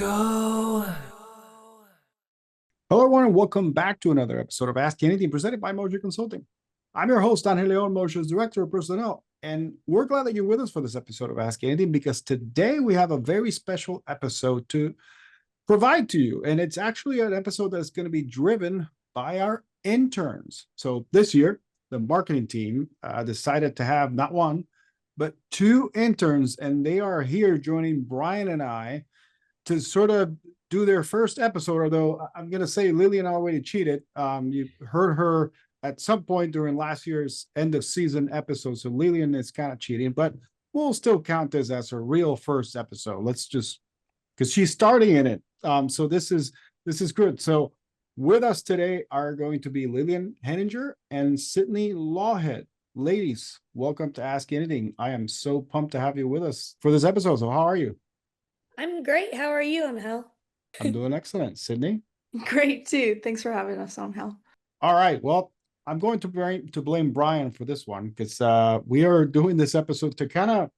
go. Hello, everyone, and welcome back to another episode of ASCII Anything presented by Moser Consulting. I'm your host, Angel Leon, Moser's Director of Personnel, and we're glad that you're with us for this episode of ASCII Anything because today we have a very special episode to provide to you, and it's actually an episode that's going to be driven by our interns. So this year, the marketing team decided to have not one, but two interns, and they are here joining Brian and I to sort of do their first episode, although I'm going to say Lillian already cheated. You heard her at some point during last year's end of season episode, so Lillian is kind of cheating, but we'll still count this as her real first episode. Let's just, because she's starting in it. So this is good. So with us today are going to be Lillian Henninger and Sydney Lawhead. Ladies, welcome to Ask Anything. I am so pumped to have you with us for this episode. So how are you? I'm great. How are you, Angel? I'm doing excellent. Sydney? Great too. Thanks for having us, Angel. All right. Well, I'm going to blame Brian for this one because we are doing this episode to kind of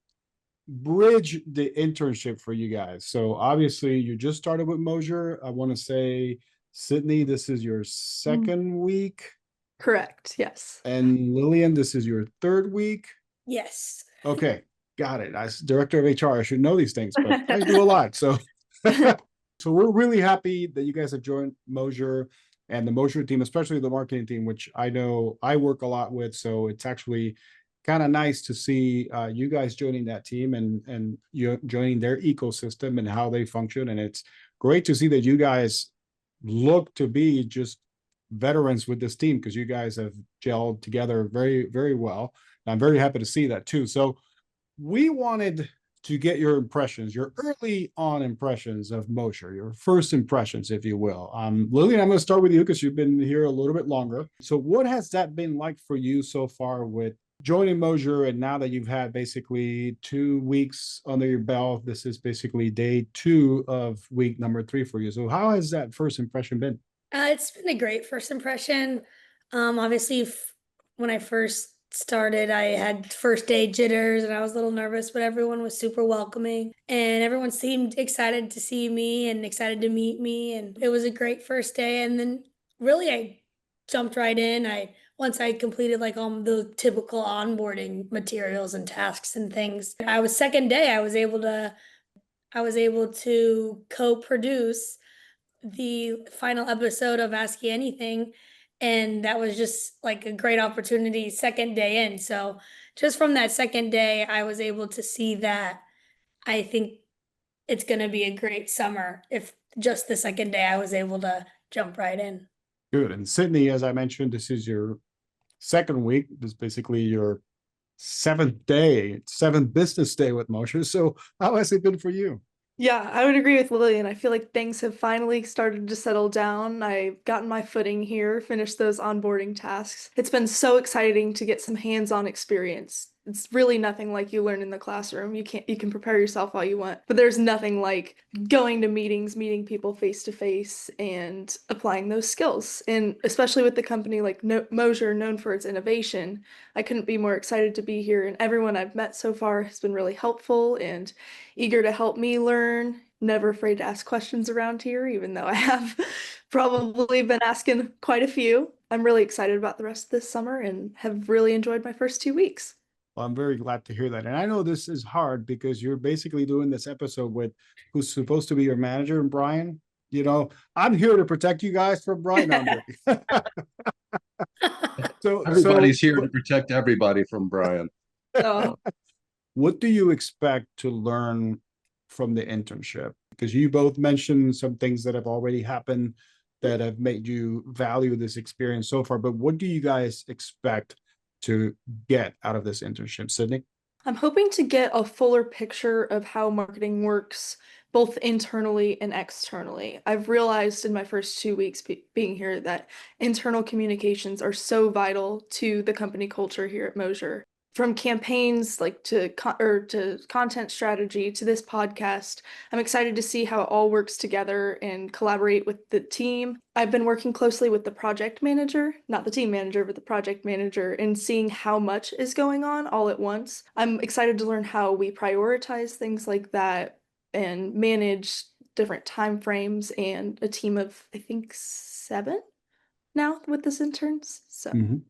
bridge the internship for you guys. So obviously you just started with Moser. I want to say, Sydney, this is your second week. Correct. Yes. And Lillian, this is your third week. Yes. Okay. Got it. As director of HR, I should know these things, but I do a lot. So, so we're really happy that you guys have joined Moser and the Moser team, especially the marketing team, which I know I work a lot with. So it's actually kind of nice to see you guys joining that team and you joining their ecosystem and how they function. And it's great to see that you guys look to be just veterans with this team because you guys have gelled together very, very well. And I'm very happy to see that too. So we wanted to get your impressions, your early on impressions of Moser, your first impressions, if you will. Lillian, I'm going to start with you because you've been here a little bit longer. So what has that been like for you so far with joining Moser, and now that you've had basically 2 weeks under your belt? This is basically day 2 of week number 3 for you. So how has that first impression been? It's been a great first impression. Obviously, when I first started, I had first day jitters and I was a little nervous, but everyone was super welcoming and everyone seemed excited to see me and excited to meet me. And it was a great first day. And then really I jumped right in. Once I completed like all the typical onboarding materials and tasks and things, second day, I was able to co-produce the final episode of ASCII Anything. And that was just like a great opportunity second day in. So just from that second day, I was able to see that I think it's going to be a great summer. If just the second day I was able to jump right in. Good. And Sydney, as I mentioned, this is your second week. This is basically your seventh business day with Moser. So how has it been for you? Yeah, I would agree with Lillian. I feel like things have finally started to settle down. I've gotten my footing here, finished those onboarding tasks. It's been so exciting to get some hands-on experience. It's really nothing like you learn in the classroom. You can prepare yourself all you want, but there's nothing like going to meetings, meeting people face to face, and applying those skills. And especially with the company like Moser, known for its innovation, I couldn't be more excited to be here. And everyone I've met so far has been really helpful and eager to help me learn. Never afraid to ask questions around here, even though I have probably been asking quite a few. I'm really excited about the rest of this summer and have really enjoyed my first 2 weeks. Well, I'm very glad to hear that. And I know this is hard because you're basically doing this episode with who's supposed to be your manager, Brian. You know, I'm here to protect you guys from Brian. So everybody's here to protect everybody from Brian. Oh. What do you expect to learn from the internship? Because you both mentioned some things that have already happened that have made you value this experience so far. But what do you guys expect to get out of this internship, Sydney? I'm hoping to get a fuller picture of how marketing works, both internally and externally. I've realized in my first 2 weeks being here that internal communications are so vital to the company culture here at Moser. From campaigns like to content strategy to this podcast, I'm excited to see how it all works together and collaborate with the team. I've been working closely with the project manager, not the team manager, but the project manager, and seeing how much is going on all at once. I'm excited to learn how we prioritize things like that and manage different time frames and a team of, I think, 7 now with this interns. So Mhm.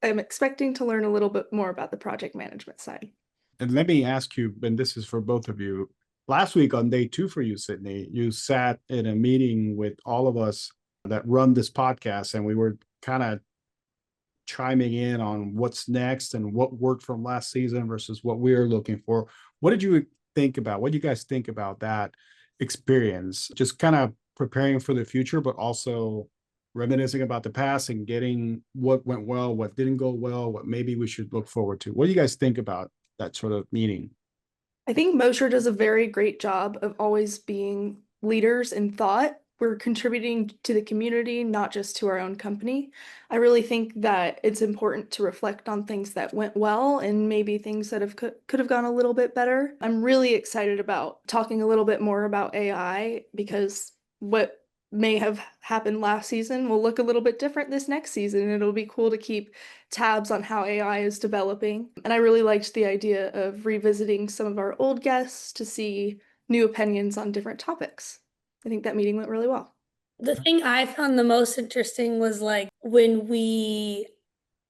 I'm expecting to learn a little bit more about the project management side. And let me ask you, and this is for both of you. Last week on day 2 for you, Sydney, you sat in a meeting with all of us that run this podcast, and we were kind of chiming in on what's next and what worked from last season versus what we're looking for. What did you think about? What do you guys think about that experience? Just kind of preparing for the future, but also reminiscing about the past and getting what went well, what didn't go well, what maybe we should look forward to. What do you guys think about that sort of meeting? I think Moser does a very great job of always being leaders in thought. We're contributing to the community, not just to our own company. I really think that it's important to reflect on things that went well and maybe things that could have gone a little bit better. I'm really excited about talking a little bit more about AI because what may have happened last season will look a little bit different this next season. And it'll be cool to keep tabs on how AI is developing. And I really liked the idea of revisiting some of our old guests to see new opinions on different topics. I think that meeting went really well. The thing I found the most interesting was like when we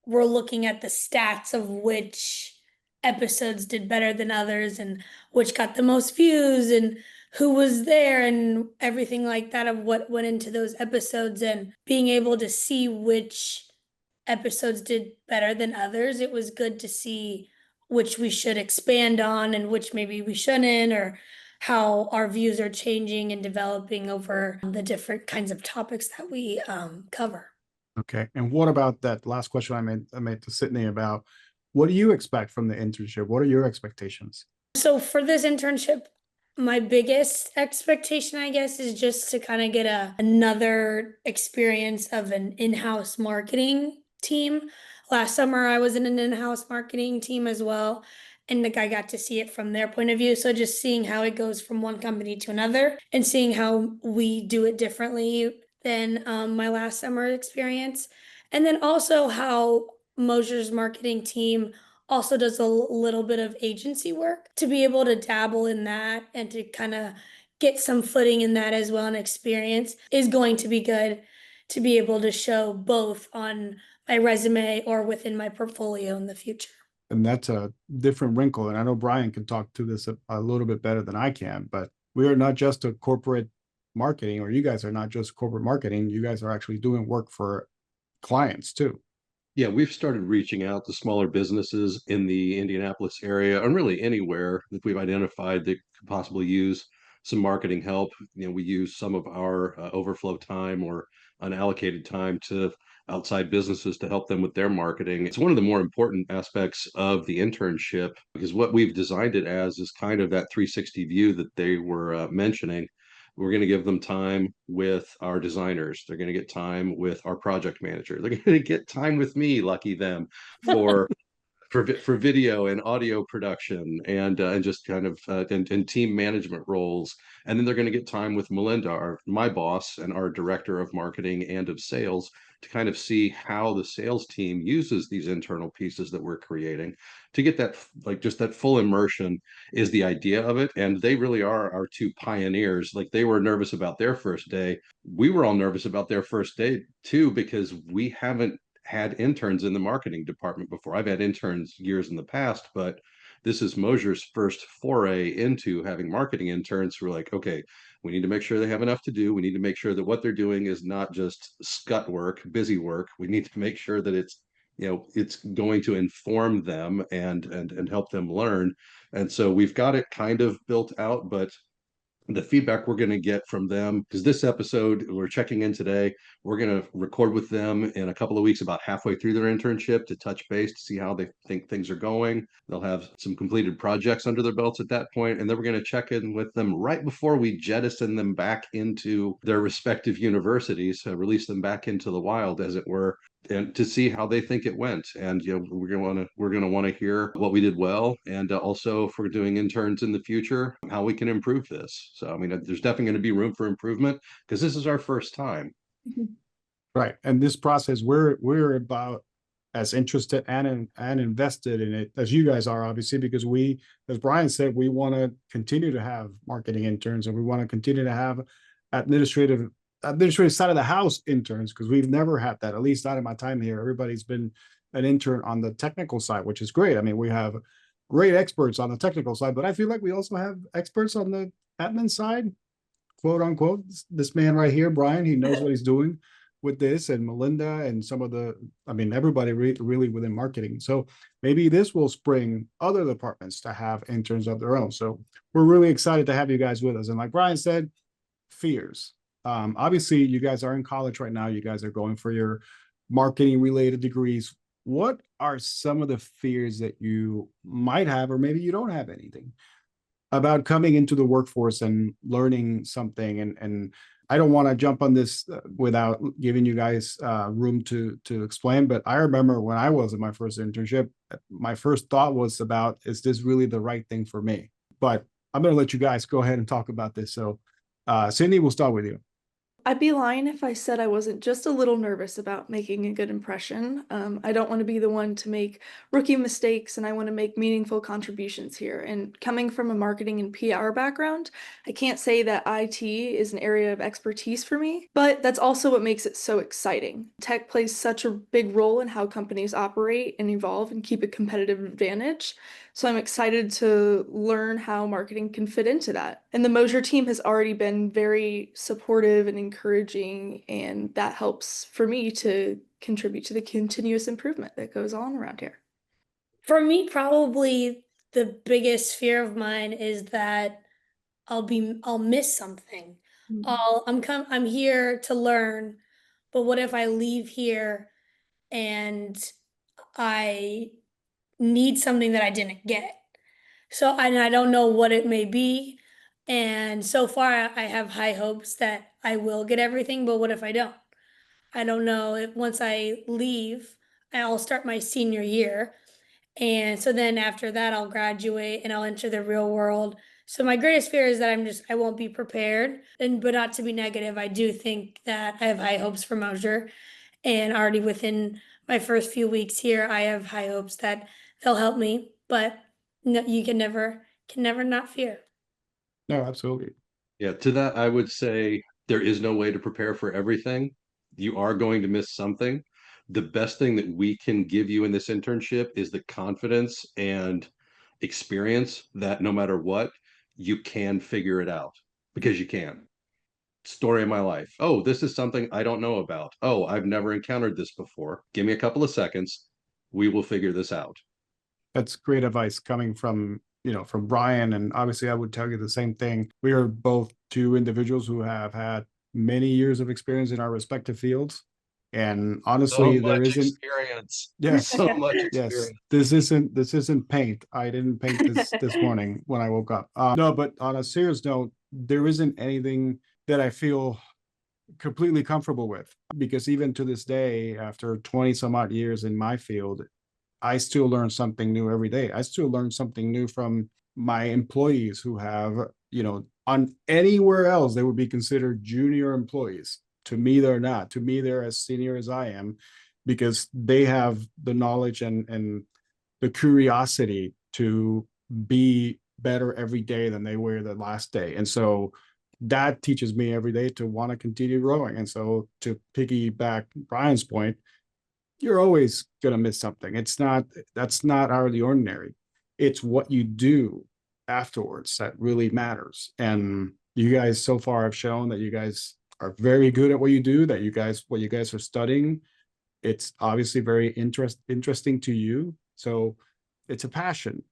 were looking at the stats of which episodes did better than others and which got the most views and who was there and everything like that of what went into those episodes and being able to see which episodes did better than others. It was good to see which we should expand on and which maybe we shouldn't, or how our views are changing and developing over the different kinds of topics that we cover. Okay. And what about that last question I made to Sydney about what do you expect from the internship? What are your expectations? So for this internship, my biggest expectation, I guess, is just to kind of get another experience of an in-house marketing team. Last summer, I was in an in-house marketing team as well, and I got to see it from their point of view. So just seeing how it goes from one company to another and seeing how we do it differently than my last summer experience. And then also how Moser's marketing team also does a little bit of agency work, to be able to dabble in that and to kind of get some footing in that as well, and experience is going to be good to be able to show both on my resume or within my portfolio in the future. And that's a different wrinkle. And I know Brian can talk to this a little bit better than I can, but we are not just a corporate marketing, or you guys are not just corporate marketing. You guys are actually doing work for clients too. Yeah, we've started reaching out to smaller businesses in the Indianapolis area and really anywhere that we've identified that could possibly use some marketing help. We use some of our overflow time or unallocated time to outside businesses to help them with their marketing. It's one of the more important aspects of the internship because what we've designed it as is kind of that 360 view that they were mentioning. We're going to give them time with our designers. They're going to get time with our project manager. They're going to get time with me, lucky them, for for video and audio production and just kind of and team management roles. And then they're going to get time with Melinda, my boss, and our director of marketing and of sales, to kind of see how the sales team uses these internal pieces that we're creating to get that, like, just that full immersion is the idea of it. And they really are our two pioneers. Like, they were nervous about their first day. We were all nervous about their first day too, because we haven't had interns in the marketing department before. I've had interns years in the past, but this is Moser's first foray into having marketing interns. We're like, okay, we need to make sure they have enough to do. We need to make sure that what they're doing is not just scut work, busy work. We need to make sure that it's going to inform them and help them learn. And so we've got it kind of built out, but the feedback we're going to get from them, because this episode we're checking in today, we're going to record with them in a couple of weeks, about halfway through their internship, to touch base to see how they think things are going. They'll have some completed projects under their belts at that point, and then we're going to check in with them right before we jettison them back into their respective universities, release them back into the wild, as it were, and to see how they think it went. And we're going to want to hear what we did well, and also, if we're doing interns in the future, how we can improve this. So I mean, there's definitely going to be room for improvement because this is our first time. Right. And this process, we're about as interested and invested in it as you guys are, obviously, because we, as Brian said, we want to continue to have marketing interns, and we want to continue to have administrative side of the house interns, because we've never had that, at least not in my time here. Everybody's been an intern on the technical side, which is great. I mean, we have great experts on the technical side, but I feel like we also have experts on the admin side, quote unquote. This man right here, Brian, he knows what he's doing with this, and Melinda and some of the, I mean, everybody really within marketing. So maybe this will spring other departments to have interns of their own. So we're really excited to have you guys with us. And like Brian said, fears. Obviously, you guys are in college right now. You guys are going for your marketing related degrees. What are some of the fears that you might have, or maybe you don't have anything, about coming into the workforce and learning something? And I don't want to jump on this without giving you guys room to explain, but I remember when I was in my first internship, my first thought was about, is this really the right thing for me? But I'm going to let you guys go ahead and talk about this. So Sydney, we'll start with you. I'd be lying if I said I wasn't just a little nervous about making a good impression. I don't want to be the one to make rookie mistakes, and I want to make meaningful contributions here. And coming from a marketing and PR background, I can't say that IT is an area of expertise for me, but that's also what makes it so exciting. Tech plays such a big role in how companies operate and evolve and keep a competitive advantage. So I'm excited to learn how marketing can fit into that. And the Moser team has already been very supportive and encouraging, and that helps for me to contribute to the continuous improvement that goes on around here. For me, probably the biggest fear of mine is that I'll miss something. I'm here to learn, but what if I leave here and I need something that I didn't get? So I don't know what it may be. And so far I have high hopes that I will get everything, but what if I don't? I don't know if once I leave, I'll start my senior year. And so then after that, I'll graduate and I'll enter the real world. So my greatest fear is that I won't be prepared. And but not to be negative, I do think that I have high hopes for Moser. And already within my first few weeks here, I have high hopes that they'll help me. But no, you can never not fear. No, absolutely. Yeah, to that, I would say there is no way to prepare for everything. You are going to miss something. The best thing that we can give you in this internship is the confidence and experience that no matter what, you can figure it out, because you can. Story of my life. Oh, this is something I don't know about. Oh, I've never encountered this before. Give me a couple of seconds. We will figure this out. That's great advice coming from, from Brian. And obviously I would tell you the same thing. We are both two individuals who have had many years of experience in our respective fields. And honestly, there isn't experience. Yes. So much Yes, experience. this isn't paint. I didn't paint this morning when I woke up. No, but on a serious note, there isn't anything that I feel completely comfortable with, because even to this day, after 20 some odd years in my field, I still learn something new every day. I still learn something new from my employees who have, on anywhere else, they would be considered junior employees. To me, they're not. To me, they're as senior as I am, because they have the knowledge and the curiosity to be better every day than they were the last day. And so that teaches me every day to want to continue growing. And so to piggyback Brian's point, you're always going to miss something. That's not out of the ordinary. It's what you do afterwards that really matters. And you guys so far have shown that you guys are very good at what you do, that what you guys are studying, it's obviously very interesting to you. So it's a passion.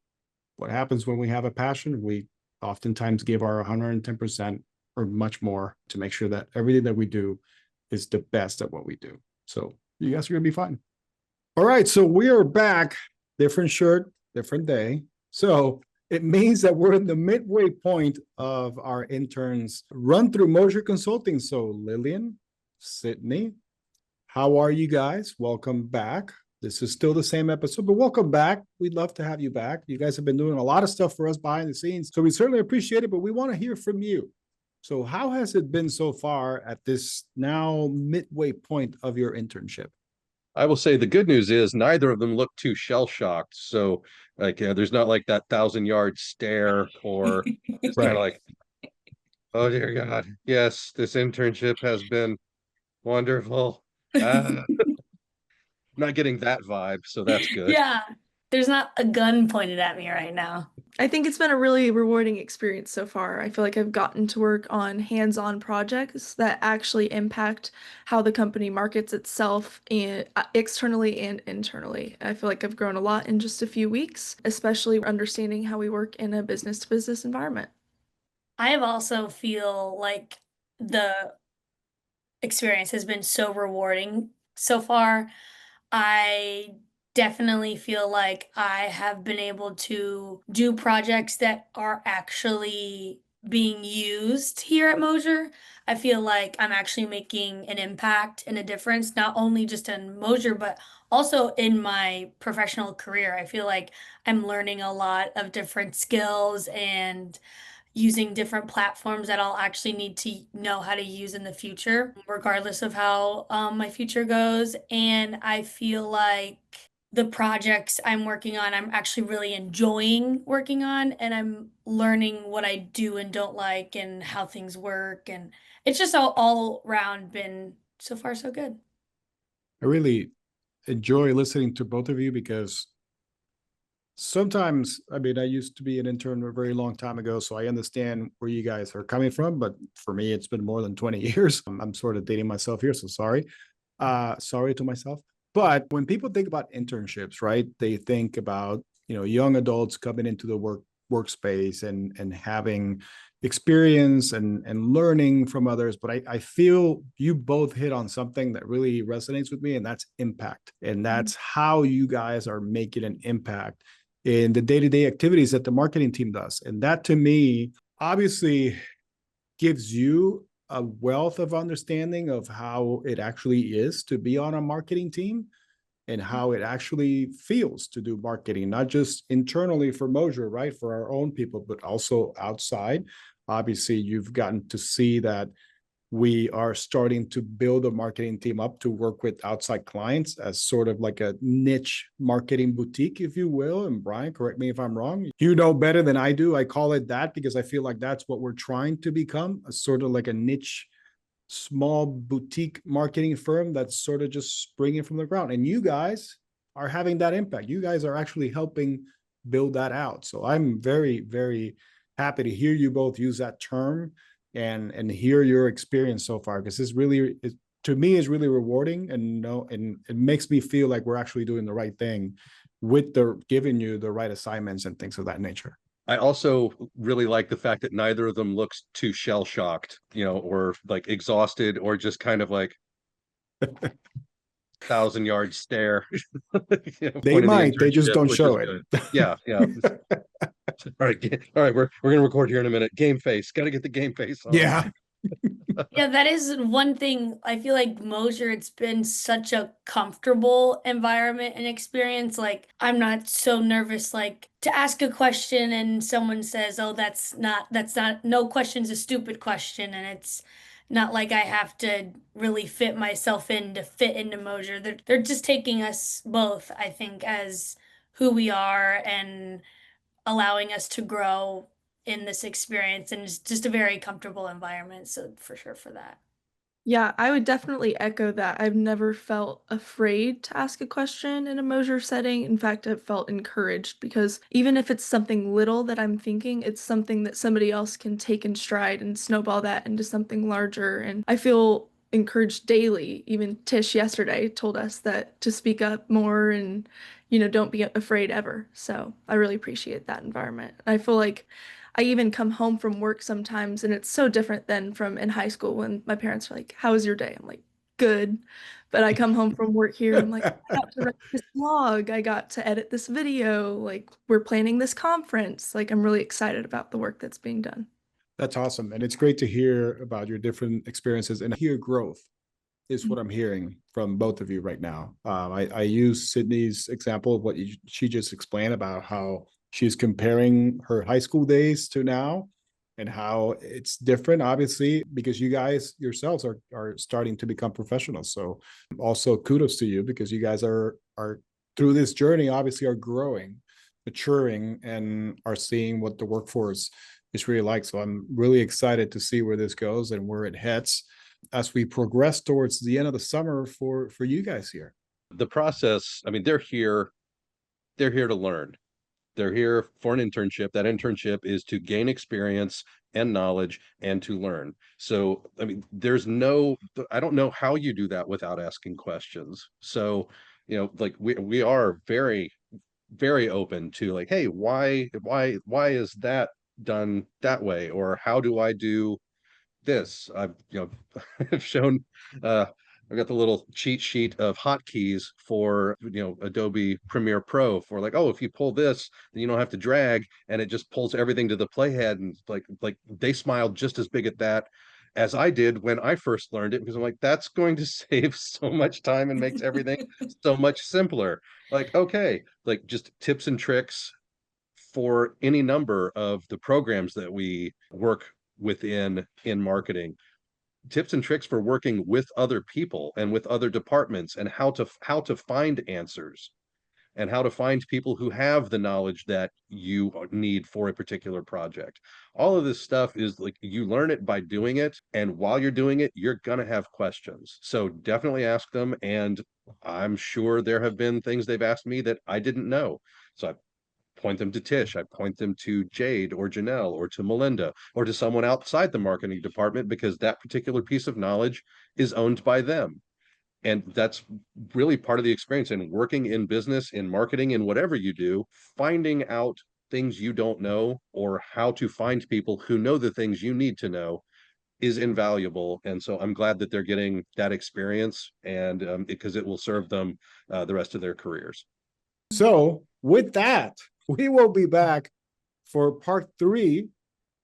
What happens when we have a passion? We oftentimes give our 110% or much more to make sure that everything that we do is the best at what we do. So you guys are going to be fine. All right. So we are back. Different shirt, different day. So it means that we're in the midway point of our interns run through Moser Consulting. So Lillian, Sydney, how are you guys? Welcome back. This is still the same episode, but welcome back. We'd love to have you back. You guys have been doing a lot of stuff for us behind the scenes, so we certainly appreciate it, but we want to hear from you. So how has it been so far at this now midway point of your internship? I will say the good news is neither of them look too shell shocked. So like there's not like that 1,000-yard stare or just kind Right. of like, oh dear God, yes, this internship has been wonderful. Ah, not getting that vibe, so that's good. Yeah, there's not a gun pointed at me right now. I think it's been a really rewarding experience so far. I feel like I've gotten to work on hands-on projects that actually impact how the company markets itself and externally and internally. I feel like I've grown a lot in just a few weeks, especially understanding how we work in a business-to-business environment. I have also feel like the experience has been so rewarding so far. I definitely feel like I have been able to do projects that are actually being used here at Moser. I feel like I'm actually making an impact and a difference, not only just in Moser, but also in my professional career. I feel like I'm learning a lot of different skills and using different platforms that I'll actually need to know how to use in the future, regardless of how my future goes. And I feel like the projects I'm working on, I'm actually really enjoying working on, and I'm learning what I do and don't like and how things work. And it's just all around been so far so good. I really enjoy listening to both of you because sometimes, I mean, I used to be an intern a very long time ago, so I understand where you guys are coming from. But for me, it's been more than 20 years. I'm sort of dating myself here, so sorry. Sorry to myself. But when people think about internships, right, they think about, young adults coming into the workspace and having experience and learning from others. But I feel you both hit on something that really resonates with me, and that's impact. And that's how you guys are making an impact in the day-to-day activities that the marketing team does. And that, to me, obviously gives you a wealth of understanding of how it actually is to be on a marketing team and how it actually feels to do marketing, not just internally for Moser, right, for our own people, but also outside. Obviously, you've gotten to see that we are starting to build a marketing team up to work with outside clients as sort of like a niche marketing boutique, if you will. And Brian, correct me if I'm wrong. You know better than I do. I call it that because I feel like that's what we're trying to become, a sort of like a niche, small boutique marketing firm that's sort of just springing from the ground. And you guys are having that impact. You guys are actually helping build that out. So I'm very, very happy to hear you both use that term and hear your experience so far, because this really to me is really rewarding, and it makes me feel like we're actually doing the right thing with the giving you the right assignments and things of that nature. I also really like the fact that neither of them looks too shell shocked, or like exhausted or just kind of like 1,000-yard stare. They might, they just Internship, don't which show is it. good. Yeah, yeah. All right, we're gonna record here in a minute. Game face, got to get the game face on. Yeah. Yeah, that is one thing. I feel like Moser, it's been such a comfortable environment and experience. Like, I'm not so nervous, like, to ask a question and someone says, oh, no question's a stupid question. And it's not like I have to really fit myself in to fit into Moser. They're just taking us both, I think, as who we are and allowing us to grow in this experience, and it's just a very comfortable environment. So for sure for that. Yeah, I would definitely echo that. I've never felt afraid to ask a question in a Moser setting. In fact, I've felt encouraged because even if it's something little that I'm thinking, it's something that somebody else can take in stride and snowball that into something larger. And I feel encouraged daily. Even Tish yesterday told us that to speak up more and, don't be afraid ever. So I really appreciate that environment. I feel like I even come home from work sometimes, and it's so different than from in high school when my parents are like, "How was your day?" I'm like, "Good." But I come home from work here and I'm like, I got to write this blog, I got to edit this video, like we're planning this conference. Like I'm really excited about the work that's being done. That's awesome. And it's great to hear about your different experiences and hear growth is what I'm hearing from both of you right now. I use Sydney's example of what she just explained about how she's comparing her high school days to now. and how it's different, obviously, because you guys yourselves are starting to become professionals. So also kudos to you, because you guys are through this journey, obviously are growing, maturing, and are seeing what the workforce is really like. So I'm really excited to see where this goes and where it heads as we progress towards the end of the summer for you guys here. The process, I mean, they're here to learn. They're here for an internship. That internship is to gain experience and knowledge and to learn. So, I mean, I don't know how you do that without asking questions. So, like we are very, very open to like, hey, why is that done that way? Or how do I do this? I've shown I've got the little cheat sheet of hotkeys for Adobe Premiere Pro for like, oh, if you pull this, then you don't have to drag, and it just pulls everything to the playhead. And like they smiled just as big at that as I did when I first learned it, because I'm like, that's going to save so much time and makes everything so much simpler. Like, okay, like just tips and tricks for any number of the programs that we work within in marketing, tips and tricks for working with other people and with other departments, and how to find answers and how to find people who have the knowledge that you need for a particular project. All of this stuff is like, you learn it by doing it, and while you're doing it, you're gonna have questions. So definitely ask them, and I'm sure there have been things they've asked me that I didn't know. So I point them to Tish, I point them to Jade or Janelle or to Melinda or to someone outside the marketing department, because that particular piece of knowledge is owned by them. And that's really part of the experience in working in business, in marketing, in whatever you do. Finding out things you don't know, or how to find people who know the things you need to know, is invaluable. And so I'm glad that they're getting that experience, and because it will serve them the rest of their careers. So with that, we will be back for part 3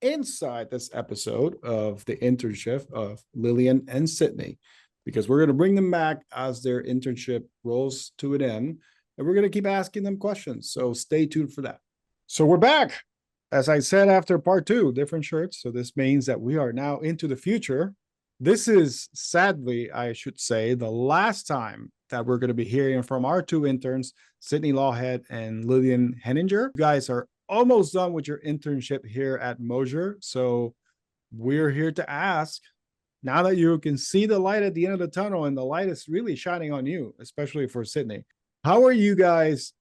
inside this episode of the internship of Lillian and Sydney, because we're going to bring them back as their internship rolls to an end, and we're going to keep asking them questions. So stay tuned for that. So we're back. As I said, after part 2, different shirts. So this means that we are now into the future. This is, sadly, I should say, the last time that we're going to be hearing from our 2 interns, Sydney Lawhead and Lillian Henninger. You guys are almost done with your internship here at Moser. So we're here to ask, now that you can see the light at the end of the tunnel, and the light is really shining on you, especially for Sydney, how are you guys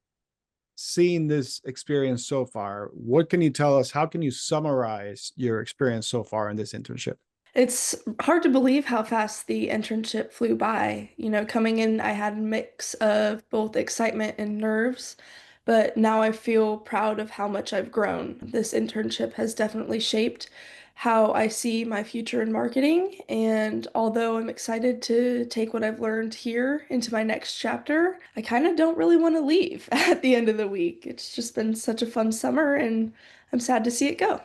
seeing this experience so far? What can you tell us? How can you summarize your experience so far in this internship? It's hard to believe how fast the internship flew by. Coming in, I had a mix of both excitement and nerves, but now I feel proud of how much I've grown. This internship has definitely shaped how I see my future in marketing, and although I'm excited to take what I've learned here into my next chapter, I kind of don't really want to leave at the end of the week. It's just been such a fun summer, and I'm sad to see it go.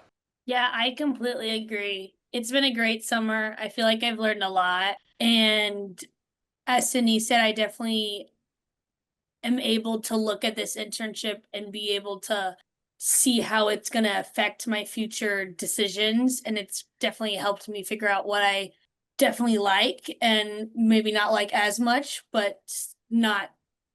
Yeah, I completely agree. It's been a great summer. I feel like I've learned a lot. And as Sydney said, I definitely am able to look at this internship and be able to see how it's going to affect my future decisions. And it's definitely helped me figure out what I definitely like and maybe not like as much, but not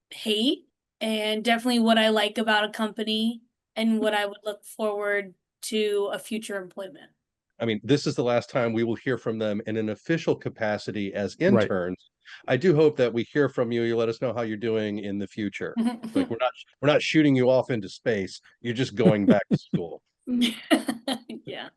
hate. And definitely what I like about a company and what I would look forward to a future employment. I mean, this is the last time we will hear from them in an official capacity as Right. interns. I do hope that we hear from you. You let us know how you're doing in the future. Like, we're not shooting you off into space. You're just going back to school. Yeah.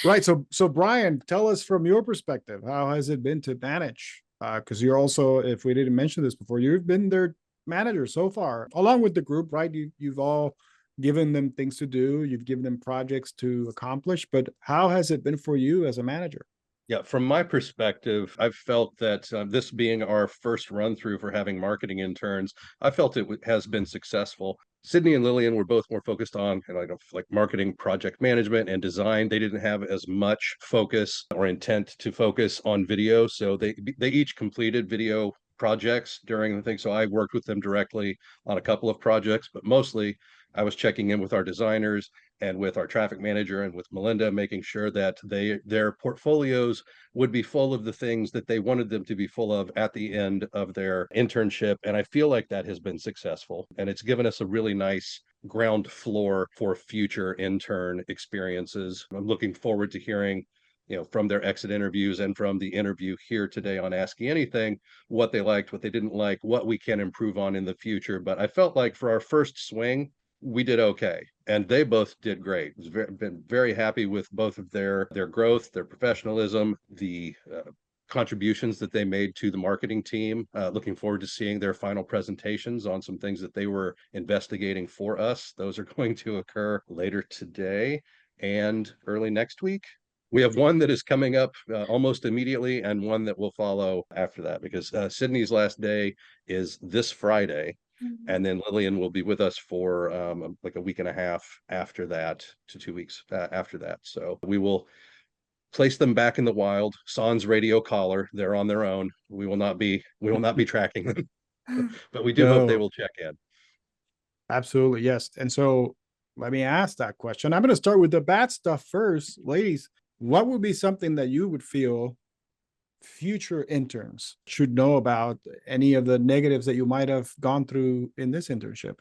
Right. So Brian, tell us from your perspective, how has it been to manage? Because you're also, if we didn't mention this before, you've been their manager so far, along with the group, right? You've all given them things to do, you've given them projects to accomplish, but how has it been for you as a manager? Yeah, from my perspective, I've felt that this being our first run through for having marketing interns, I felt it has been successful. Sydney and Lillian were both more focused on like marketing, project management, and design. They didn't have as much focus or intent to focus on video, so they each completed video projects during the thing. So I worked with them directly on a couple of projects, but mostly I was checking in with our designers and with our traffic manager and with Melinda, making sure that their portfolios would be full of the things that they wanted them to be full of at the end of their internship. And I feel like that has been successful. And it's given us a really nice ground floor for future intern experiences. I'm looking forward to hearing, from their exit interviews and from the interview here today on ASCII Anything, what they liked, what they didn't like, what we can improve on in the future. But I felt like for our first swing, we did okay, and they both did great. Been very happy with both of their growth, their professionalism, the contributions that they made to the marketing team. Looking forward to seeing their final presentations on some things that they were investigating for us. Those are going to occur later today and early next week. We have one that is coming up almost immediately and one that will follow after that, because Sydney's last day is this Friday. And then Lillian will be with us for like a week and a half after that, to 2 weeks after that. So we will place them back in the wild, sans radio collar. They're on their own. We will not be tracking them, but we do hope they will check in. Absolutely, yes. And so let me ask that question. I'm going to start with the bad stuff first. Ladies, what would be something that you would feel future interns should know about, any of the negatives that you might have gone through in this internship?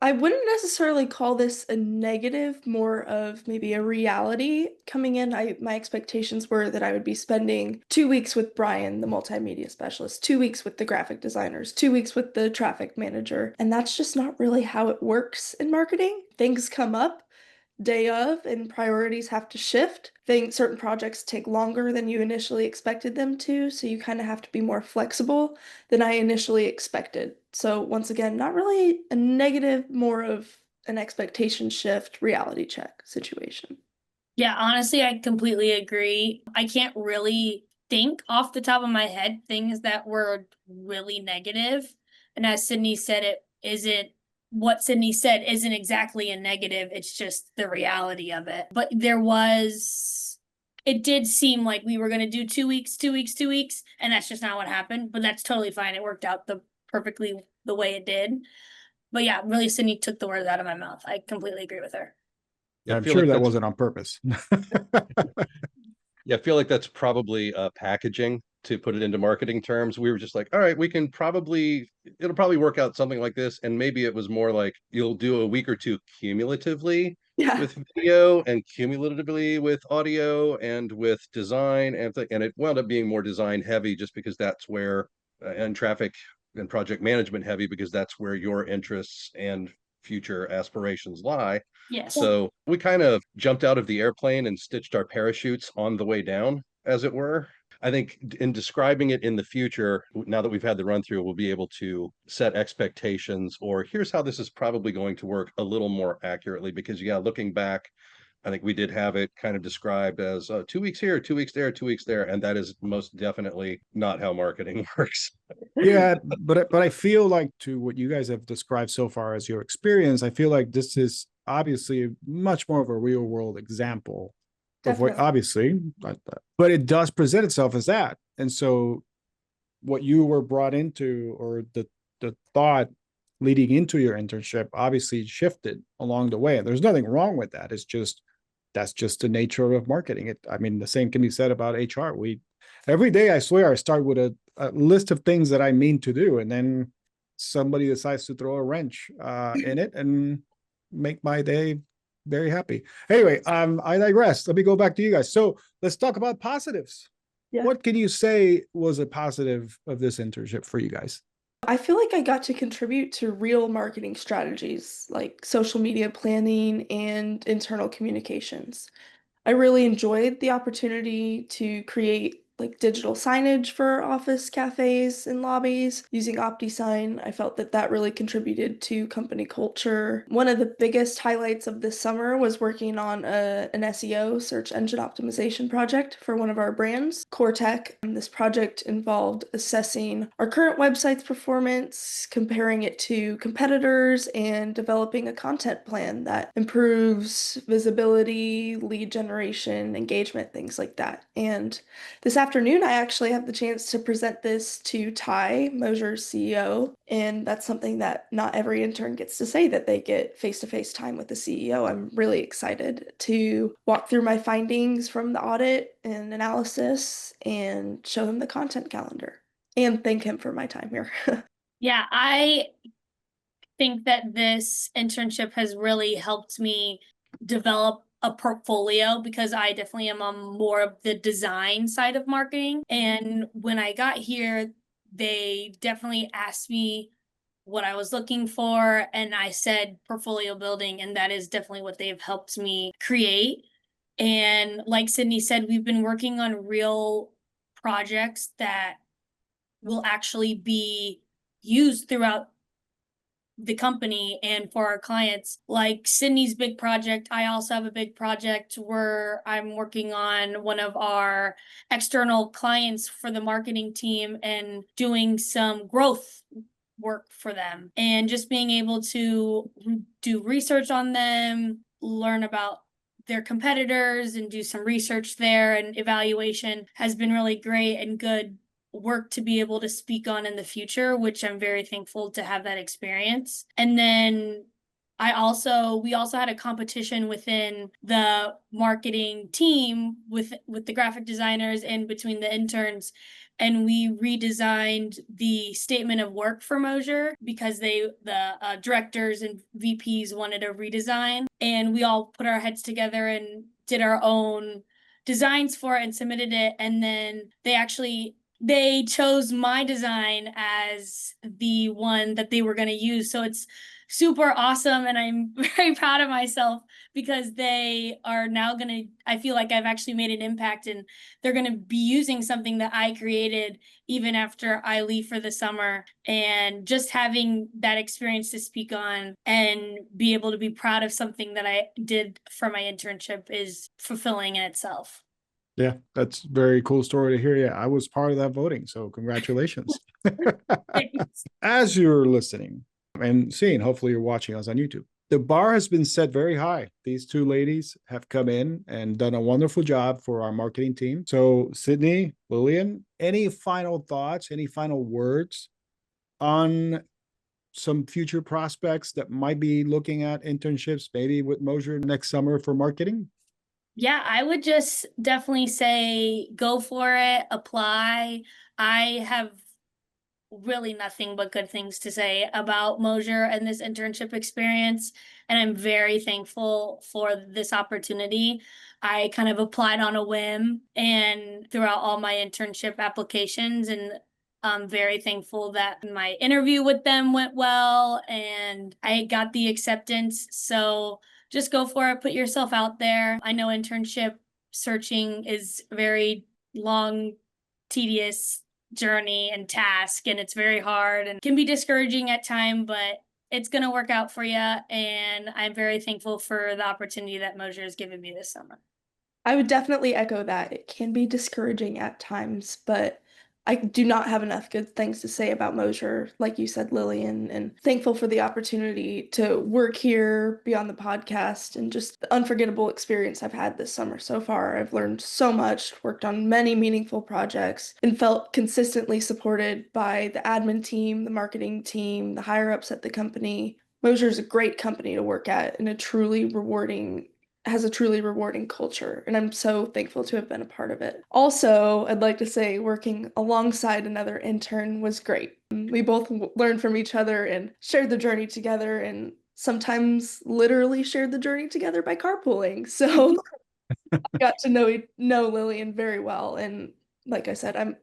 I wouldn't necessarily call this a negative, more of maybe a reality. Coming in, my expectations were that I would be spending 2 weeks with Brian, the multimedia specialist, 2 weeks with the graphic designers, 2 weeks with the traffic manager, and that's just not really how it works in marketing. Things come up day of and priorities have to shift. Certain projects take longer than you initially expected them to, so you kind of have to be more flexible than I initially expected. So once again, not really a negative, more of an expectation shift, reality check situation. Yeah, honestly, I completely agree. I can't really think off the top of my head things that were really negative. And as Sydney said, what Sydney said isn't exactly a negative. It's just the reality of it. But it did seem like we were going to do 2 weeks, 2 weeks, 2 weeks. And that's just not what happened. But that's totally fine. It worked out perfectly the way it did. But yeah, really, Sydney took the words out of my mouth. I completely agree with her. Yeah, I'm sure that wasn't on purpose. Yeah, I feel like that's probably packaging to put it into marketing terms. We were just like, all right, it'll probably work out something like this. And maybe it was more like you'll do a week or two cumulatively with video and cumulatively with audio and with design. And it wound up being more design heavy just because that's where, and traffic and project management heavy, because that's where your interests and future aspirations lie. Yes. So we kind of jumped out of the airplane and stitched our parachutes on the way down, as it were. I think in describing it in the future, now that we've had the run through, we'll be able to set expectations, or here's how this is probably going to work a little more accurately. Because yeah, looking back, I think we did have it kind of described as 2 weeks here, 2 weeks there, 2 weeks there. And that is most definitely not how marketing works. Yeah, but I feel like, to what you guys have described so far as your experience, I feel like this is obviously much more of a real world example of what, obviously, but it does present itself as that. And so what you were brought into, or the thought leading into your internship, obviously shifted along the way. And there's nothing wrong with that. That's just the nature of marketing. The same can be said about HR. Every day, I swear, I start with a list of things that I mean to do, and then somebody decides to throw a wrench in it and make my day very happy. Anyway, I digress. Let me go back to you guys. So let's talk about positives. Yeah. What can you say was a positive of this internship for you guys? I feel like I got to contribute to real marketing strategies like social media planning and internal communications. I really enjoyed the opportunity to create digital signage for office cafes and lobbies using OptiSign. I felt that really contributed to company culture. One of the biggest highlights of this summer was working on an SEO, search engine optimization project for one of our brands, CoreTech. And this project involved assessing our current website's performance, comparing it to competitors, and developing a content plan that improves visibility, lead generation, engagement, things like that. And this afternoon, I actually have the chance to present this to Ty, Moser's CEO, and that's something that not every intern gets to say, that they get face-to-face time with the CEO. I'm really excited to walk through my findings from the audit and analysis and show him the content calendar and thank him for my time here. Yeah, I think that this internship has really helped me develop a portfolio because I definitely am on more of the design side of marketing. And when I got here, they definitely asked me what I was looking for, and I said portfolio building, and that is definitely what they've helped me create. And like Sydney said, we've been working on real projects that will actually be used throughout the company and for our clients. Like Sydney's big project, I also have a big project where I'm working on one of our external clients for the marketing team and doing some growth work for them, and just being able to do research on them, learn about their competitors and do some research there and evaluation has been really great and good work to be able to speak on in the future, which I'm very thankful to have that experience. And then we also had a competition within the marketing team with the graphic designers and between the interns, and we redesigned the statement of work for Moser because the directors and VPs wanted a redesign, and we all put our heads together and did our own designs for it and submitted it. And then they chose my design as the one that they were going to use. So it's super awesome. And I'm very proud of myself because they are now going to, I feel like I've actually made an impact, and they're going to be using something that I created even after I leave for the summer. And just having that experience to speak on and be able to be proud of something that I did for my internship is fulfilling in itself. Yeah, that's a very cool story to hear. Yeah, I was part of that voting, so congratulations. As you're listening and seeing, hopefully you're watching us on YouTube, the bar has been set very high. These two ladies have come in and done a wonderful job for our marketing team. So Sydney, Lillian, any final thoughts, any final words on some future prospects that might be looking at internships, maybe with Moser next summer for marketing? Yeah, I would just definitely say go for it, apply. I have really nothing but good things to say about Moser and this internship experience, and I'm very thankful for this opportunity. I kind of applied on a whim and throughout all my internship applications, and I'm very thankful that my interview with them went well and I got the acceptance. So just go for it, put yourself out there. I know internship searching is very long, tedious journey and task, and it's very hard and can be discouraging at times, but it's going to work out for you. And I'm very thankful for the opportunity that Moser has given me this summer. I would definitely echo that. It can be discouraging at times, but I do not have enough good things to say about Moser, like you said, Lillian, and thankful for the opportunity to work here, be on the podcast, and just the unforgettable experience I've had this summer so far. I've learned so much, worked on many meaningful projects, and felt consistently supported by the admin team, the marketing team, the higher-ups at the company. Moser is a great company to work at and has a truly rewarding culture, and I'm so thankful to have been a part of it. Also, I'd like to say working alongside another intern was great. We both learned from each other and shared the journey together, and sometimes literally shared the journey together by carpooling. So I got to know Lillian very well, and like I said, I'm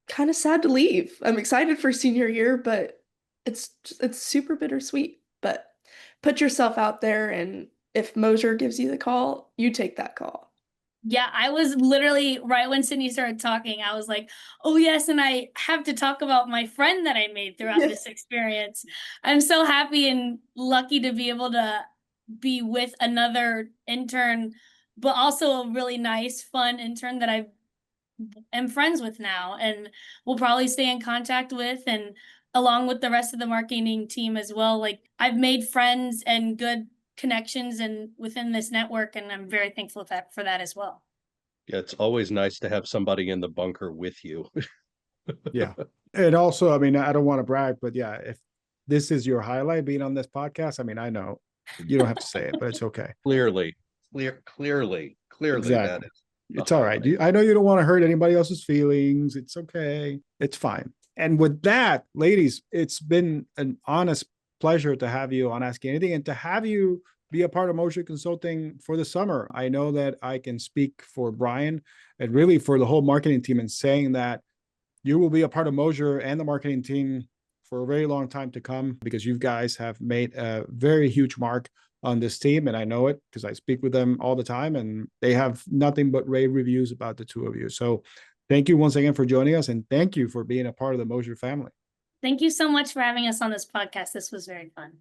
kind of sad to leave. I'm excited for senior year, but it's super bittersweet. But put yourself out there, and if Moser gives you the call, you take that call. Yeah, I was literally right when Sydney started talking, I was like, oh yes, and I have to talk about my friend that I made throughout this experience. I'm so happy and lucky to be able to be with another intern, but also a really nice, fun intern that I am friends with now and will probably stay in contact with, and along with the rest of the marketing team as well. Like I've made friends and good connections and within this network, and I'm very thankful for that as well. Yeah, it's always nice to have somebody in the bunker with you. Yeah. And also, I mean, I don't want to brag, but yeah, if this is your highlight being on this podcast, I mean, I know you don't have to say it, but it's okay. Clearly, clearly that Exactly. is the It's all right. highlight. I know you don't want to hurt anybody else's feelings. It's okay. It's fine. And with that, ladies, it's been an honest pleasure to have you on Ask Anything and to have you be a part of Moser Consulting for the summer. I know that I can speak for Brian and really for the whole marketing team in saying that you will be a part of Moser and the marketing team for a very long time to come because you guys have made a very huge mark on this team. And I know it because I speak with them all the time and they have nothing but rave reviews about the two of you. So thank you once again for joining us and thank you for being a part of the Moser family. Thank you so much for having us on this podcast. This was very fun.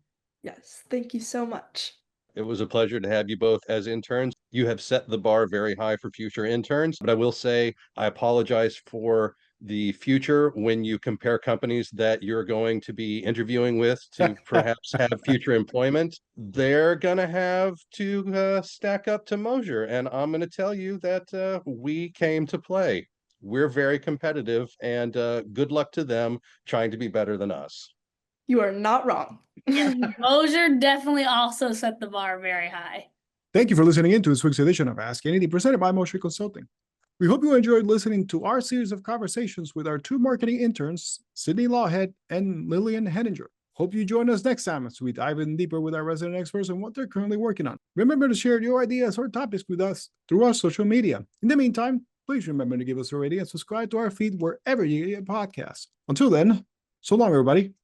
Yes, thank you so much. It was a pleasure to have you both as interns. You have set the bar very high for future interns, but I will say I apologize for the future when you compare companies that you're going to be interviewing with to perhaps have future employment. They're going to have to stack up to Moser, and I'm going to tell you that we came to play. We're very competitive, and good luck to them trying to be better than us. You are not wrong. Yeah, Moser definitely also set the bar very high. Thank you for listening in to this week's edition of Ask Anything presented by Moser Consulting. We hope you enjoyed listening to our series of conversations with our two marketing interns, Sydney Lawhead and Lillian Henninger. Hope you join us next time as we dive in deeper with our resident experts and what they're currently working on. Remember to share your ideas or topics with us through our social media. In the meantime, please remember to give us a rating and subscribe to our feed wherever you get your podcasts. Until then, so long, everybody.